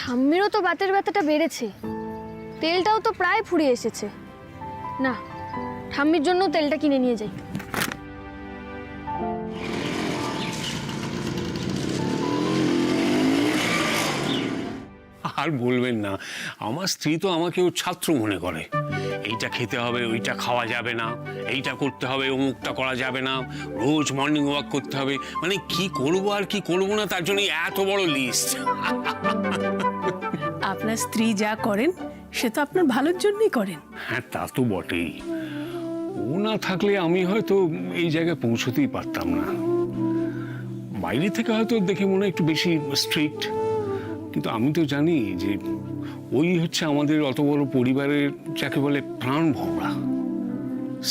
ঠাম্মিরও তো বাতের ব্যথাটা বেড়েছে, তেলটাও তো প্রায় ফুরিয়ে এসেছে। না, ঠাম্মির জন্য তেলটা কিনে নিয়ে যাই। আর বলবেন না, আমার স্ত্রী তো আমাকে ওর ছাত্র মনে করে। এইটা খেতে হবে, ওইটা খাওয়া যাবে না, এইটা করতে হবে, অমুকটা করা যাবে না, রোজ মর্নিং ওয়াক করতে হবে। মানে কি করবো আর কি করবো না, তার জন্য এত বড় লিস্ট। আপনার স্ত্রী যা করেন সে তো আপনার ভালোর জন্যই করেন। হ্যাঁ, তা তো বটেই। ও না থাকলে আমি হয়তো এই জায়গায় পৌঁছতেই পারতাম না। বাইরে থেকে হয়তো দেখে মনে হয় একটু বেশি স্ট্রিক্ট, কিন্তু আমি তো জানি যে ওই হচ্ছে আমাদের অত বড় পরিবারের যাকে বলে প্রাণ ভরা।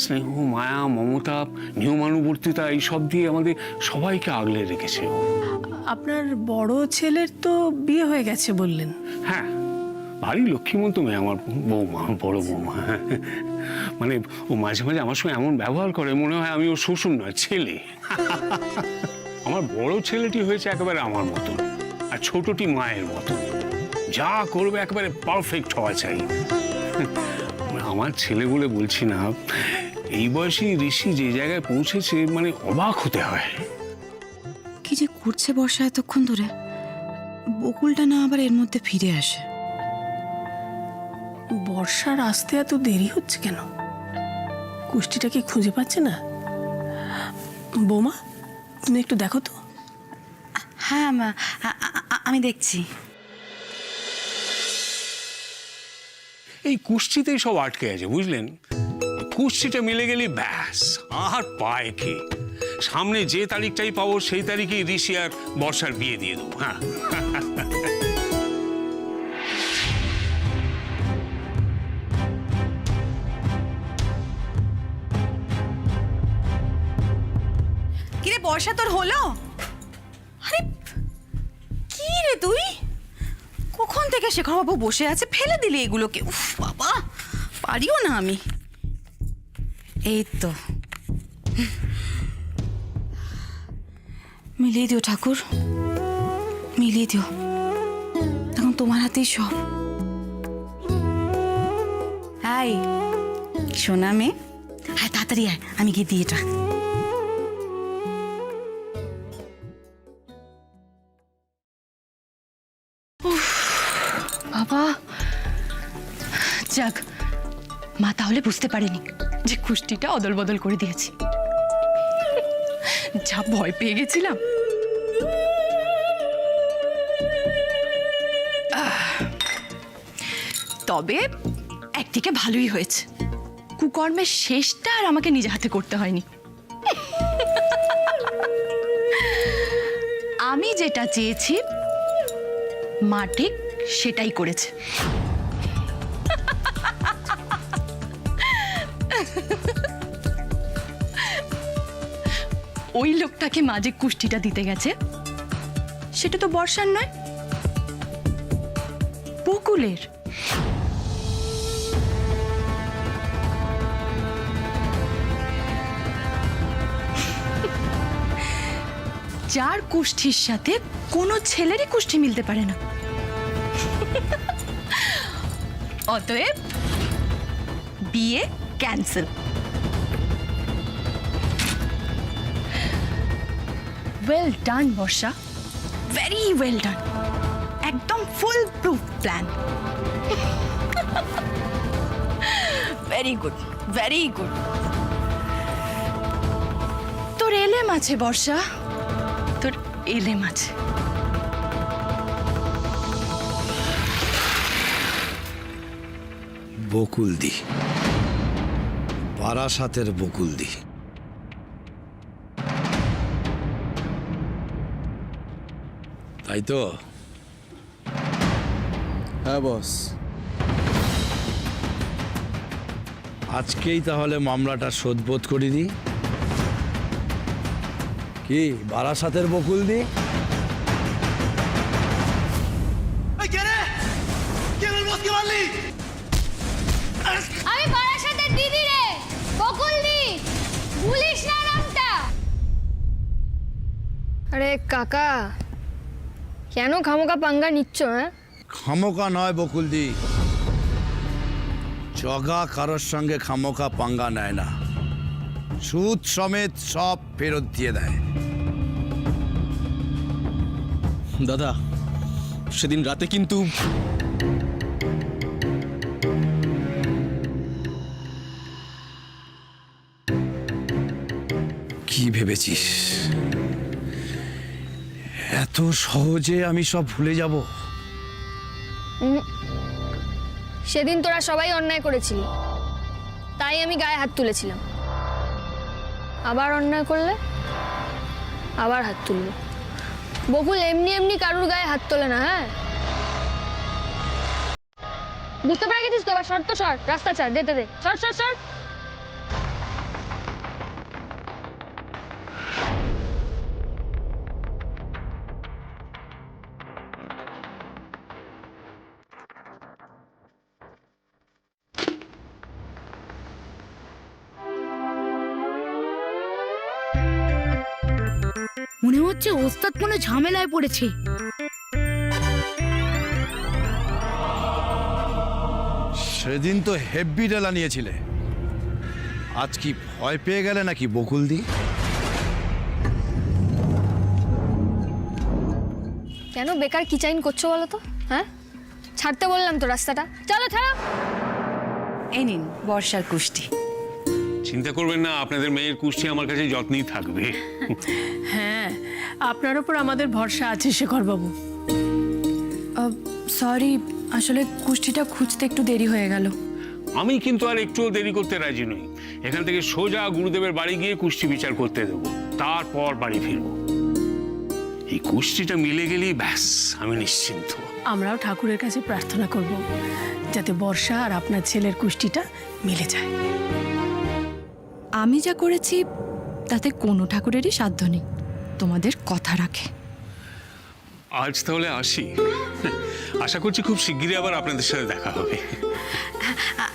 স্নেহ, মায়া, মমতা, নিয়মানুবর্তিতা এইসব দিয়ে আমাদের সবাইকে আগলে রেখেছে ও। আপনার বড় ছেলের তো বিয়ে হয়ে গেছে বললেন। হ্যাঁ, ভারী লক্ষ্মীমন্ত মেয়ে আমার বৌমা, বড় বৌমা। মানে ও মাঝে মাঝে আমার সঙ্গে এমন ব্যবহার করে মনে হয় আমি ওর শ্বশুর নয়, ছেলে। আমার বড় ছেলেটি হয়েছে একেবারে আমার মতো, আর ছোটটি মায়ের মতো। যা করবে একেবারে পারফেক্ট হওয়া চাই। আমার ছেলে বলে বলছি না, এই বয়সী ঋষি যে জায়গায় পৌঁছেছে মানে অবাক হতে হয়। কি যে করছে বর্ষা এতক্ষণ ধরে, বকুলটা না আবার এর মধ্যে ফিরে আসে। বর্ষার আসতে এত দেরি হচ্ছে কেন? কুষ্টিটা কি খুঁজে পাচ্ছে না? বৌমা, তুমি একটু দেখো তো। হ্যাঁ আমি দেখছি। এই কুষ্টিতেই সব আটকে আছে, বুঝলেন? কুষ্টিটা মিলে গেলে ব্যাস, আর পায় কে? সামনে যে তারিখটাই পাবো সেই তারিখেই ঋষি আর বর্ষার বিয়ে দিয়ে দেবো। হ্যাঁ, কিরে বর্ষা, তোর হলো? আরে কি রে তুই, কখন থেকে শেখরবাবু বসে আছে, ফেলে দিলি এগুলোকে? উফ বাবা, পারিও না আমি। এই তো, মিলিয়ে দিও ঠাকুর, মিলিয়ে দিও। এখন তোমার হাতেই সব। হাই সোনা মেয়ে, হ্যাঁ তাড়াতাড়ি আয়, আমি গিয়ে দিয়ে এটা। বাবা, যাক, মা তাহলে বুঝতে পারেনি যে কুষ্টিটা অদল বদল করে দিয়েছি। যা ভয় পেয়ে গেছিলাম। তবে একদিকে ভালোই হয়েছে, কুকর্মের শেষটা আর আমাকে নিজে হাতে করতে হয়নি। আমি যেটা চেয়েছি মা ঠিক সেটাই করেছে। ওই লোকটাকে মা যে কুষ্টিটা দিতে গেছে সেটা তো বর্ষার নয়, বকুলের। যার কুষ্ঠির সাথে কোনো ছেলেরই কুষ্ঠি মিলতে পারে না। অতএব বিয়ে ক্যান্সেল। ওয়েল ডান বর্ষা, ভেরি ওয়েল ডান। একদম full proof plan. Very good, very good. তোর এলেম আছে বর্ষা, তোর এলেম আছে। বকুলদি, বারাসাতের বকুলদি। তাই তো? হ্যাঁ বস। আজকেই তাহলে মামলাটা শোধবোধ করে দিই। কি বারাসাতের বকুলদি? আমি বারাসাতের দিদি রে, বকুলদি, ভুলিস না নামটা। আরে কাকা, কেন খামোকা পাঙ্গা নিচ্ছ? হ্যাঁ, খামোকা নয় বকুলদি, জগা কারোর সঙ্গে খামোকা পাঙ্গা নেয় না, সুদ সমেত সব ফেরত দিয়ে দেয়। দাদা সেদিন রাতে কিন্তু কি ভেবেছিস এত সহজে আমি সব ভুলে যাব? সেদিন তোরা সবাই অন্যায় করেছিলি, তাই আমি গায়ে হাত তুলেছিলাম। আবার অন্যায় করলে আবার হাত তুলবো। বকুল এমনি এমনি কারুর গায়ে হাত তোলে না। হ্যাঁ, বুঝতে পারা গেছিস তো? এবার শর্ত সর, রাস্তা ছাড়, দে সর সর সর। মনে হচ্ছে ওস্তাদ কোনো ঝামেলায় পড়েছে। সেদিন তো হেভি ডেলা নিয়েছিলে, আজ কি ভয় পেয়ে গেলে নাকি বকুলদি? কেন বেকার কিচাইন করছো বলো তো? হ্যাঁ, ছাড়তে বললাম তো রাস্তাটা, চলো ছাড়ো। এই নিন বর্ষার কুষ্টি। চিন্তা করবেন না, আপনাদের মেয়ের কুষ্টি আমার কাছে যত্নেই থাকবে। হ্যাঁ, আপনার ওপর আমাদের ভরসা আছে শেখরবাবু। সরি, আসলে কুষ্টিটা খুঁজতে একটু দেরি হয়ে গেল। আমি কিন্তু আর একটুও দেরি করতে রাজি নই। এখান থেকে সোজা গুরুদেবের বাড়ি গিয়ে কুষ্টি বিচার করতে দেবো, তারপর বাড়ি ফিরবো। এই কুষ্টিটা মিলে গেলেই ব্যাস আমি নিশ্চিন্ত। আমরাও ঠাকুরের কাছে প্রার্থনা করব যাতে বর্ষা আর আপনার ছেলের কুষ্টিটা মিলে যায়। আমি যা করেছি তাতে কোনো ঠাকুরেরই সাধ্য নেই, তোমাদের কথা রাখে। আজ তাহলে আসি, আশা করছি খুব শিগগিরই আবার আপনাদের সাথে দেখা হবে।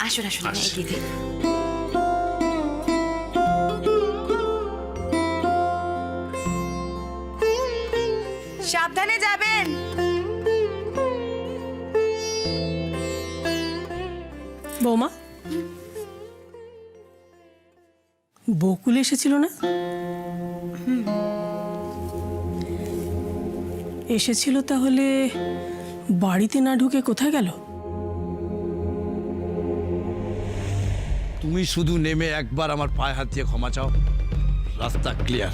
আসুন আসুন আসুন। এগিয়ে দিন। সাবধানে যাবেন। বৌমা, বকুল এসেছিল না? এসেছিল, তাহলে বাড়িতে না ঢুকে কোথায় গেল? তুমি শুধু নেমে একবার আমার পায়ে হাত দিয়ে ক্ষমা চাও, রাস্তা ক্লিয়ার।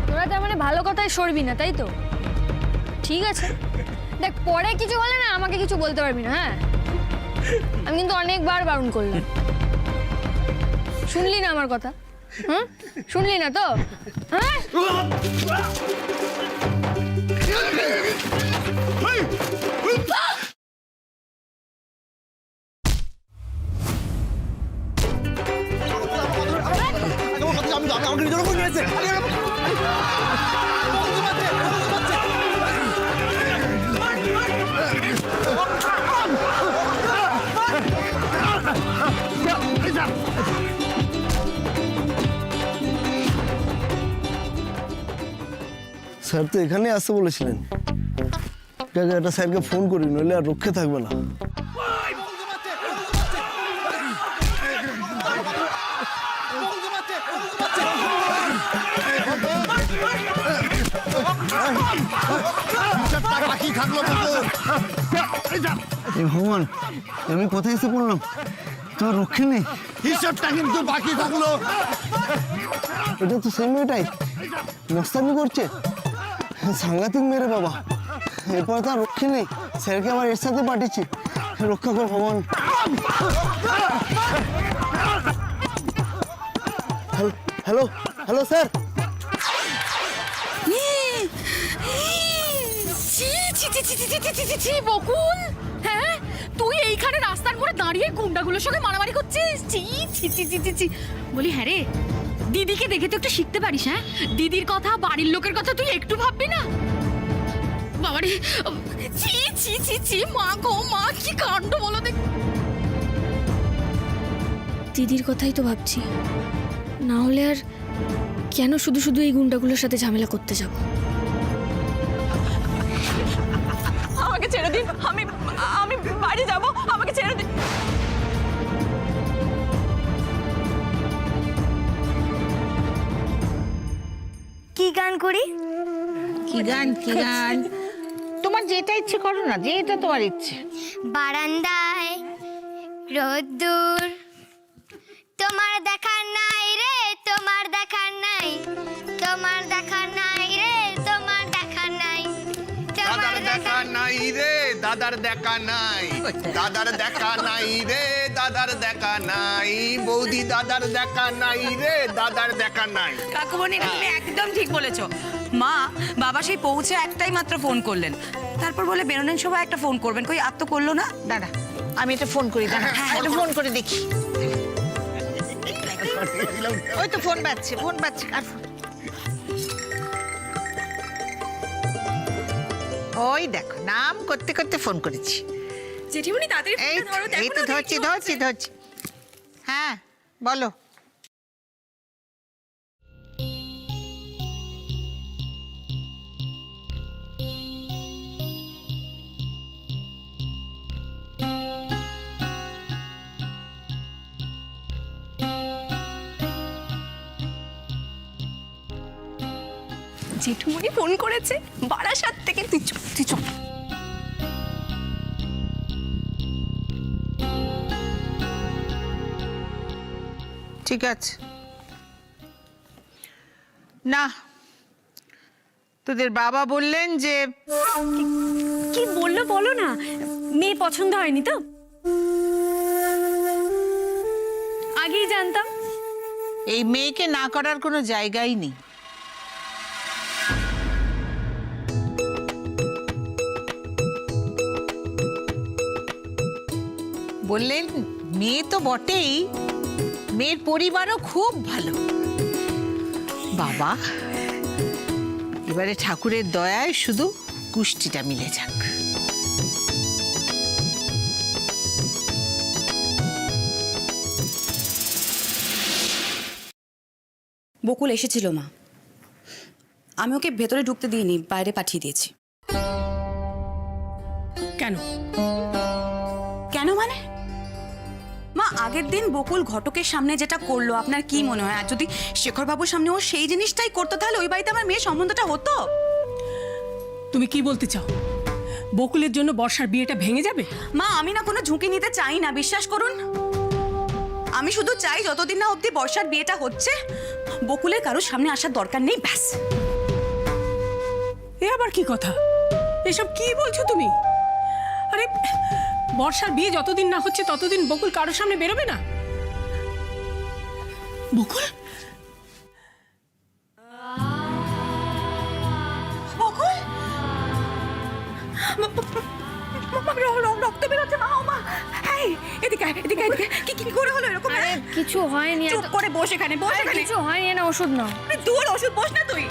তোরা তার মানে ভালো কথায় সরবি না, তাই তো? ঠিক আছে, দেখ পরে কিছু হলে না আমাকে কিছু বলতে পারবি না। হ্যাঁ, আমি কিন্তু অনেকবার বারণ করলাম, শুনলি না আমার কথা? হ্যাঁ, শুনলি না তো? হ্যাঁ, স্যার তো এখানে আসতে বলেছিলেন। একটা স্যারকে ফোন করি, নইলে আর রক্ষে থাকবে না। এই ভগবান, আমি কোথায় এসে পড়লাম? তোর রক্ষে নেই। হিসাবটা কিন্তু বাকি থাকলো। এটা তো সেই মেয়েটাই মস্তানি করছে। সাংঘাতিক মেরে বাবা, এরপর তার রক্ষে নেই। স্যারকে আবার এর সাথে পাঠিয়েছি। রক্ষা কর ভগবান। Hello hello sir. বকুল, হ্যাঁ তুই এইখানে রাস্তার মোড়ে দাঁড়িয়ে গুন্ডাগুলোর সঙ্গে মারামারি করছিস? ছি ছি ছি ছি ছি ছি। বলি হ্যাঁ রে, দিদিকে দেখে তো একটু শিখতে পারিস। হ্যাঁ, দিদির কথা, বাড়ির লোকের কথা তুই একটু ভাববি না? বাবারে, ছি ছি ছি ছি, মা গো মা, কি কাণ্ড বলো দেখ। দিদির কথাই তো ভাবছি। না হলে আর কেন শুধু শুধু এই গুন্ডাগুলোর সাথে ঝামেলা করতে যাব? আমাকে ছেড়ে দিন, আমি আমি বাড়ি যাব, আমাকে ছেড়ে দিন। কি গান করি? কি গান তোমার যেটা ইচ্ছে করো না, যেটা তোমার ইচ্ছে। বারান্দায় রোদ্দুর, তোমার দেখা নাই রে, তোমার দেখা নাই, তোমার দেখা নাই রে, তোমার দেখা নাই, তোমার দেখা নাই রে দাদার দেখা নাই, দাদার দেখা নাই রে, দাদার দেখা নাই, বৌদি দাদার দেখা নাই রে, দাদার দেখা নাই। কাকুমণি তুমি একদম ঠিক বলেছো। মা বাবা সেই পৌঁছে একটাই মাত্র ফোন করলেন, তারপর বলে বেরোনোর সময় একটা ফোন করবেন, কই আর তো করলো না। দাঁড়া, আমি এটা ফোন করি, দাঁড়া এটা ফোন করে দেখি। ওই তো ফোন বাজছে, ফোন বাজছে। আর ফোন, ওই দেখো নাম করতে করতে ফোন করেছি। জেঠিমণি তাড়াতাড়ি এই ফোনটা ধরো, এই দেখো তো না ধরছি কি হচ্ছে। ধরছি। হ্যাঁ বলো। জেঠুমণি ফোন করেছে বারাসাত থেকে। তুই চুপ, তুই চুপ। ঠিক আছে না, তোদের বাবা বললেন যে কি বললো বলো না, মেয়ে পছন্দ হয়নি তো? আগেই জানতাম। এই মেয়েকে না করার কোনো জায়গাই নেই। বললেন মেয়ে তো বটেই, মেয়ের পরিবারও খুব ভালো। বাবা, এবারে ঠাকুরের দয়ায় শুধু কুষ্টিটা মিলে যাক। বকুল এসেছিল মা, আমি ওকে ভেতরে ঢুকতে দিইনি, বাইরে পাঠিয়ে দিয়েছি। কেন? কেন মানে? মা আগের দিন বকুল ঘটকের সামনে যেটা করলো, আপনার কি মনে হয় আর যদি শেখরবাবুর সামনে ও সেই জিনিসটাই করতো তাহলে ওই বাড়িতে আমার মেয়ের সম্বন্ধটা হতো? তুমি কি বলতে চাও? বকুলের জন্য বর্ষার বিয়েটা ভেঙে যাবে? মা আমি না কোনো ঝুঁকি নিতে চাই না, বিশ্বাস করুন। আমি শুধু চাই যতদিন না অবধি বর্ষার বিয়েটা হচ্ছে বকুলের কারোর সামনে আসার দরকার নেই, ব্যাস। এ আবার কি কথা? এসব কি বলছো তুমি? আরে বর্ষার বিয়ে যতদিন না হচ্ছে ততদিন বকুল কারোর সামনে বেরোবে না। বকুল বকুল রক্ত বেরোচ্ছে মা, ও মা। এই এদিকে আয়, এদিকে এদিকে। কি কি করে হলো এরকম? আরে কিছু হয়নি, চুপ করে বস এখানে, বস আরে এখানে। কিছু হয়নি, না ওষুধ নাও। আরে দূর, ওষুধ বস না তুই।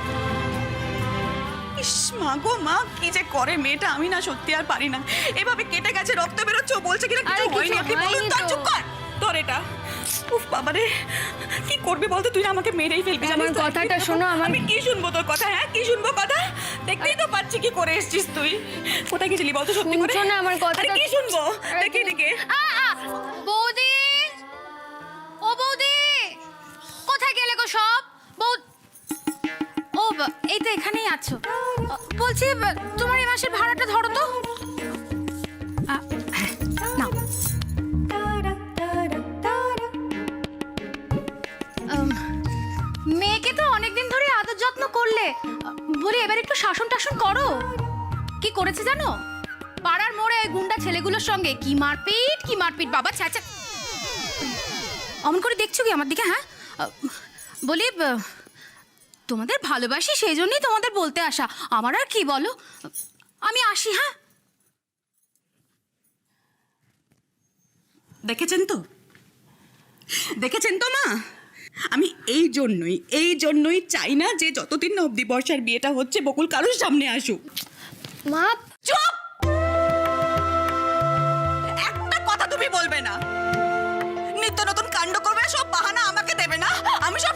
ইস মা গো মা, কি যে করে মেয়েটা, আমি না সত্যি আর পারি না। এভাবে কেটে গেছে, রক্ত বেরোচ্ছে, ও বলছে কিনা আরে কিছু হয়নি। কিছু আপনি বলুন হয়নি তো, তো। চুপ কর। তোর এটা উফ বাবা রে, কি করবি বলতো? তুই না আমাকে মেরেই ফেলবি। আমার জানিস তো? কথাটা শোনো, আমি কি শুনবো তোর কথা? হ্যাঁ কি শুনবো কথা? দেখতেই তো পাচ্ছি কি করে এসেছিস তুই। কোথায় গেছিলি বলতো সত্যি করে? শুনছো না আমার কথাটা? আরে কি শুনবো? আরে দেখি দেখে। বৌদি, ও বৌদি, কোথায় গেলে গো সব? ও এই তো এখানেই আছো। বলছি তোমার এই মাসের ভাড়াটা ধরো তো। নাও। মেয়েকে তো অনেকদিন ধরে আদর যত্ন করলে, বলি এবার একটু শাসন টাসন করো। কি করেছে জানো? পাড়ার মোড়ে ওই গুন্ডা ছেলেগুলোর সঙ্গে কি মারপিট বাবা, ছ্যাঁচা। অমন করে দেখছো কি আমার দিকে? হ্যাঁ বলি তোমাদের ভালোবাসি, সেই জন্যই তোমাদের বলতে আসা। আমার আর কি বলো, আমি আসি। হ্যাঁ দেখেছেন তো, দেখেছেন তো মা, আমি এই জন্যই চাই না যে যতদিন না অবধি বর্ষার বিয়েটা হচ্ছে বকুল কারোর সামনে আসুক। মা চুপ! একটা কথা তুমি বলবে না। নিত্য নতুন কাণ্ড করবে, সব বাহানা আমাকে দেবে না। আমি সব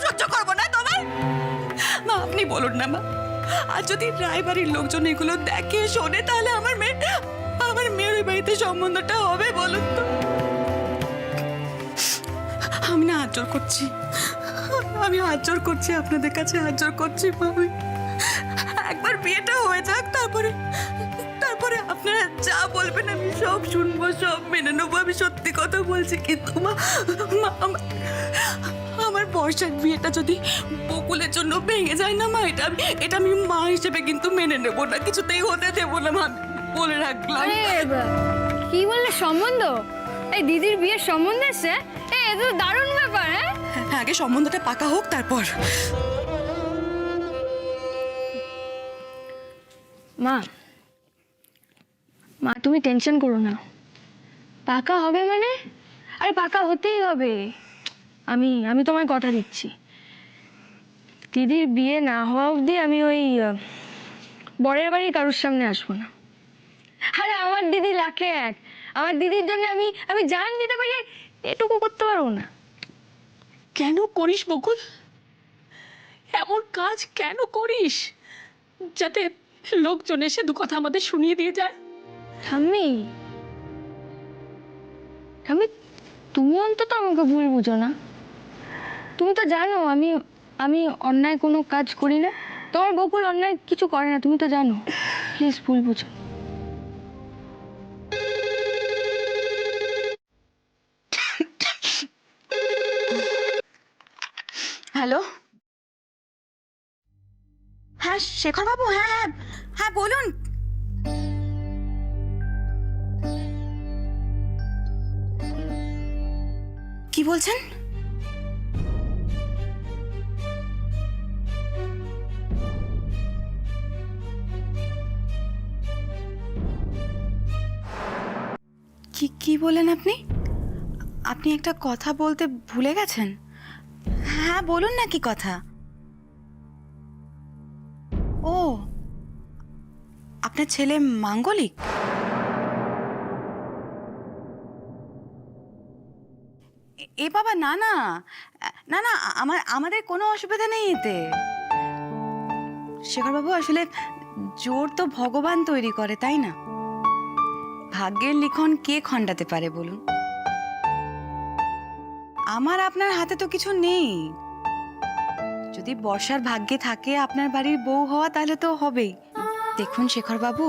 মা। আর যদি রায়বাড়ির লোকজন এগুলো দেখে শোনে তাহলে আমার মেয়ের ওই বাড়িতে সম্বন্ধটা হবে বলুন তো? আমি না হাত জোর করছি, আমি হাত জোর করছি আপনাদের কাছে, হাত জোর করছি মা। একবার বিয়েটা হয়ে যাক, তারপরে আপনারা যা বলবেন আমি সব শুনবো, সব মেনে নেবো। আমি সত্যি কথা বলছি। কিন্তু মা আমার বর্ষার বিয়েটা যদি বকুলের জন্য ভেঙে যায় না মা, এটা আমি মা হিসেবে কিন্তু মেনে নেবো না, কিছুতেই হতে দেবো না মা, বলে রাখলাম। আরে কি বললে সম্বন্ধ? এই দিদির বিয়ের সম্বন্ধ এসছে? এ তো দারুণ ব্যাপার। হ্যাঁ, আগে সম্বন্ধটা পাকা হোক তারপর। মা তুমি টেনশন করো না, পাকা হবে মানে? আরে পাকা হতেই হবে। আমি তোমায় কথা দিচ্ছি, দিদির বিয়ে না হওয়া অবধি আমি ওই বরের বাড়ি কারোর সামনে আসবো না। আরে আমার দিদি লাখে এক, আমার দিদির জন্য আমি জান দিতে পারি, এটুকু করতে পারবো না? কেন করিস বকুল? এমন কাজ কেন করিস যাতে লোকজন এসে দু কথা আমাদের শুনিয়ে দিয়ে যায়? ঠাম্মি তুমি অন্তত আমাকে ভুল বুঝো না। তুমি তো জানো আমি অন্যায় কোনো কাজ করি না, তোমার বকুল অন্যায় কিছু করে না, তুমি তো জানো। প্লিজ ভুল বুঝো। হ্যালো, হ্যাঁ শেখর বাবু, হ্যাঁ হ্যাঁ বলুন। কি বলছেন? কি বলেন আপনি? আপনি একটা কথা বলতে ভুলে গেছেন। হ্যাঁ বলুন না, কি কথা? ও, আপনার ছেলে মাঙ্গলিক? এ বাবা, না না না না, আমাদের কোনো অসুবিধা নেই এতে। শেখরবাবু, আসলে জোর তো ভগবান তৈরি করে, তাই না? ভাগ্যের লিখন কে খণ্ডাতে পারে বলুন? আমার আপনার হাতে তো কিছু নেই। যদি বর্ষার ভাগ্যে থাকে আপনার বাড়ির বউ হওয়া, তাহলে তো হবেই। দেখুন শেখরবাবু,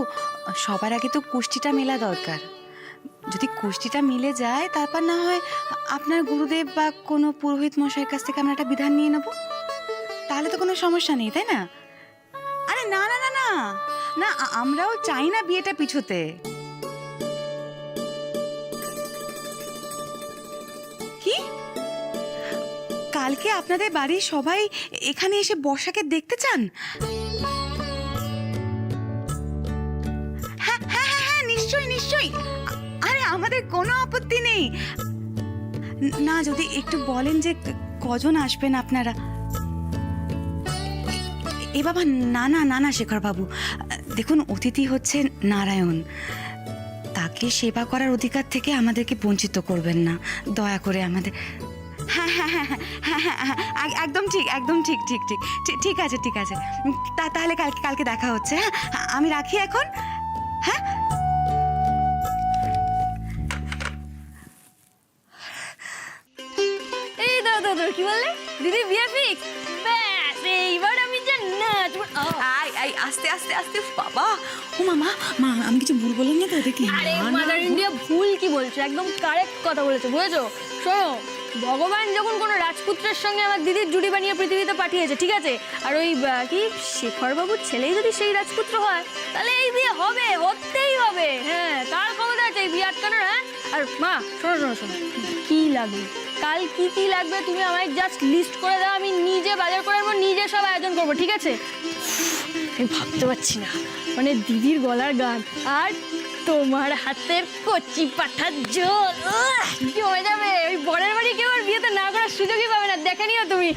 সবার আগে তো কুষ্টিটা মেলা দরকার। যদি কুষ্টিটা মিলে যায়, তারপর না হয় আপনার গুরুদেব বা কোনো পুরোহিত মশাইয়ের কাছ থেকে আমরা একটা বিধান নিয়ে নেব, তাহলে তো কোনো সমস্যা নেই, তাই না? আরে না না না না না, আমরাও চাই না বিয়েটা পিছুতে। কি, কালকে আপনাদের বাড়ির সবাই এখানে এসে বর্ষাকে দেখতে চান? হ্যাঁ হ্যাঁ হ্যাঁ, নিশ্চয়ই নিশ্চয়ই। আরে আমাদের কোনো আপত্তি নেই। না, যদি একটু বলেন যে কজন আসবেন আপনারা। এ বাবা, না না না না শেখর বাবু, দেখুন অতিথি হচ্ছে নারায়ণ, তাকে সেবা করার অধিকার থেকে আমাদেরকে বঞ্চিত করবেন না, দয়া করে আমাদের। হ্যাঁ হ্যাঁ হ্যাঁ হ্যাঁ হ্যাঁ হ্যাঁ, একদম ঠিক, একদম ঠিক ঠিক ঠিক ঠিক আছে, ঠিক আছে। তাহলে কালকে দেখা হচ্ছে। হ্যাঁ, আমি রাখি এখন। হ্যাঁ, এই দাদা কি বললে? দিদি বিয়ে ফিক্স? ব্যাস, এইবার আমি যা নাচবো। আই আস্তে আস্তে আস্তে। বাবা, ও মামা, আমি কিছু ভুল বললাম না তো? দেখি। আরে মাদার ইন্ডিয়া ভুল কি বলছো, একদম কারেক্ট কথা বলেছো, বুঝেছো? শোনো, ভগবান যখন কোনো রাজপুত্রের সঙ্গে আমার দিদির জুড়ি বানিয়ে পৃথিবীতে পাঠিয়েছে, ঠিক আছে, আর ওই কি শেখরবাবুর ছেলেই যদি সেই রাজপুত্র হয়, তাহলে এই বিয়ে হবে, হতেই হবে। হ্যাঁ, কার ক্ষমতা আছে এই বিয়ে আটকানোর? হ্যাঁ, আর মা শোনো, কি লাগবে কাল, কি লাগবে তুমি আমায় জাস্ট লিস্ট করে দাও, আমি নিজে বাজার করে আনবো, নিজে সব আয়োজন করবো, ঠিক আছে? আমি ভাবতে পারছি না, মানে দিদির গলার গান আর তোমার হাতের কচি পাঠার ঝোল, কি হয়ে যাবে। ওই বরের বাড়ি কেউ আর বিয়েতে না করার সুযোগই পাবে না, দেখে নিও তুমি।